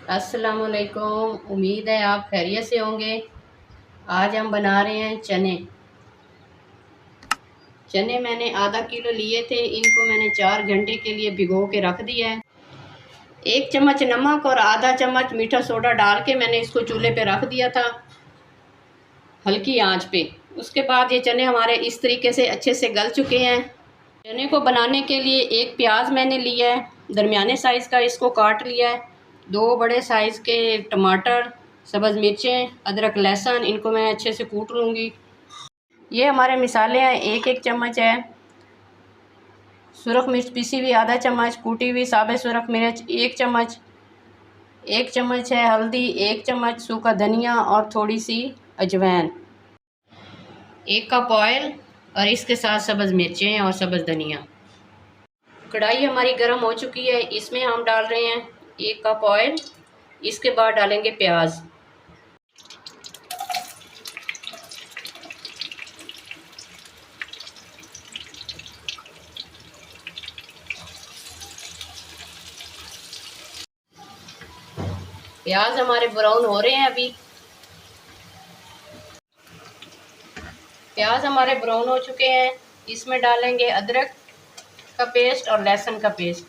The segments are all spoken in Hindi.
अस्सलाम वालेकुम। उम्मीद है आप खैरियत से होंगे। आज हम बना रहे हैं चने। चने मैंने आधा किलो लिए थे, इनको मैंने 4 घंटे के लिए भिगो के रख दिया है। 1 चम्मच नमक और आधा चम्मच मीठा सोडा डाल के मैंने इसको चूल्हे पे रख दिया था हल्की आंच पे। उसके बाद ये चने हमारे इस तरीके से अच्छे से गल चुके हैं। चने को बनाने के लिए एक प्याज मैंने लिया है, दरमियाने साइज़ का, इसको काट लिया है। 2 बड़े साइज़ के टमाटर, सब्ज़ मिर्चें, अदरक, लहसुन, इनको मैं अच्छे से कूट लूँगी। ये हमारे मिसाले हैं। एक चम्मच है सुरख मिर्च पीसी हुई, आधा चम्मच कूटी हुई साबुत सुरख मिर्च, 1 चम्मच, 1 चम्मच है हल्दी, 1 चम्मच सूखा धनिया और थोड़ी सी अजवाइन, 1 कप ऑयल और इसके साथ सब्ज़ मिर्चें और सब्ज़ धनिया। कढ़ाई हमारी गर्म हो चुकी है, इसमें हम डाल रहे हैं 1 कप ऑयल। इसके बाद डालेंगे प्याज। प्याज हमारे ब्राउन हो रहे हैं अभी। प्याज हमारे ब्राउन हो चुके हैं। इसमें डालेंगे अदरक का पेस्ट और लहसुन का पेस्ट।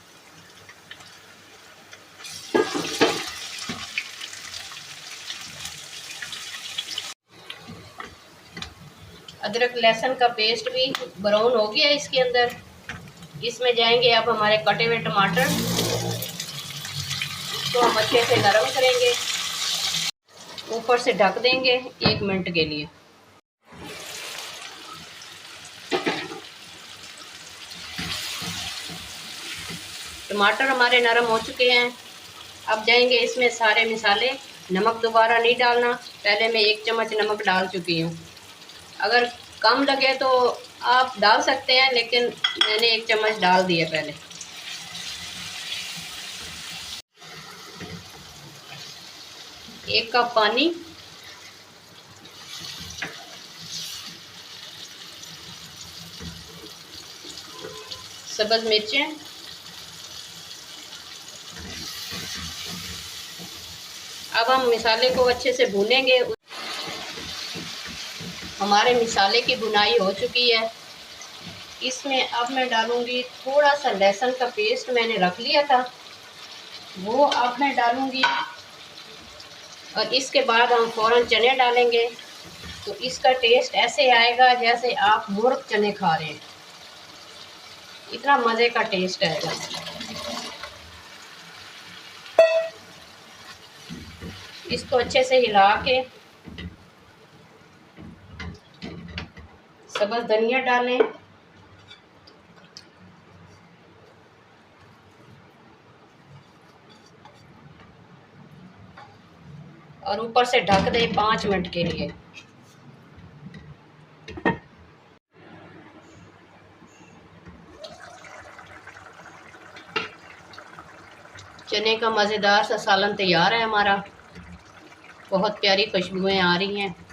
अदरक लहसुन का पेस्ट भी ब्राउन हो गया है इसके अंदर। इसमें जाएंगे अब हमारे कटे हुए टमाटर, इसको हम अच्छे से नरम करेंगे। ऊपर से ढक देंगे 1 मिनट के लिए। टमाटर हमारे नरम हो चुके हैं। अब जाएंगे इसमें सारे मिसाले। नमक दोबारा नहीं डालना, पहले मैं 1 चम्मच नमक डाल चुकी हूँ। अगर कम लगे तो आप डाल सकते हैं, लेकिन मैंने 1 चम्मच डाल दिया पहले। एक कप पानी, सब्ज़ मिर्चें, अब हम मिसाले को अच्छे से भूनेंगे। हमारे मिसाले की भुनाई हो चुकी है। इसमें अब मैं डालूंगी थोड़ा सा लहसुन का पेस्ट, मैंने रख लिया था वो अब मैं डालूंगी। और इसके बाद हम फ़ौरन चने डालेंगे, तो इसका टेस्ट ऐसे आएगा जैसे आप मुर्ग चने खा रहे हैं। इतना मज़े का टेस्ट आएगा। इसको अच्छे से हिला के सब्ज़ धनिया डालें। और ऊपर से ढक दें 5 मिनट के लिए। चने का मज़ेदार सा सालन तैयार है हमारा। बहुत प्यारी खुशबुएं आ रही हैं।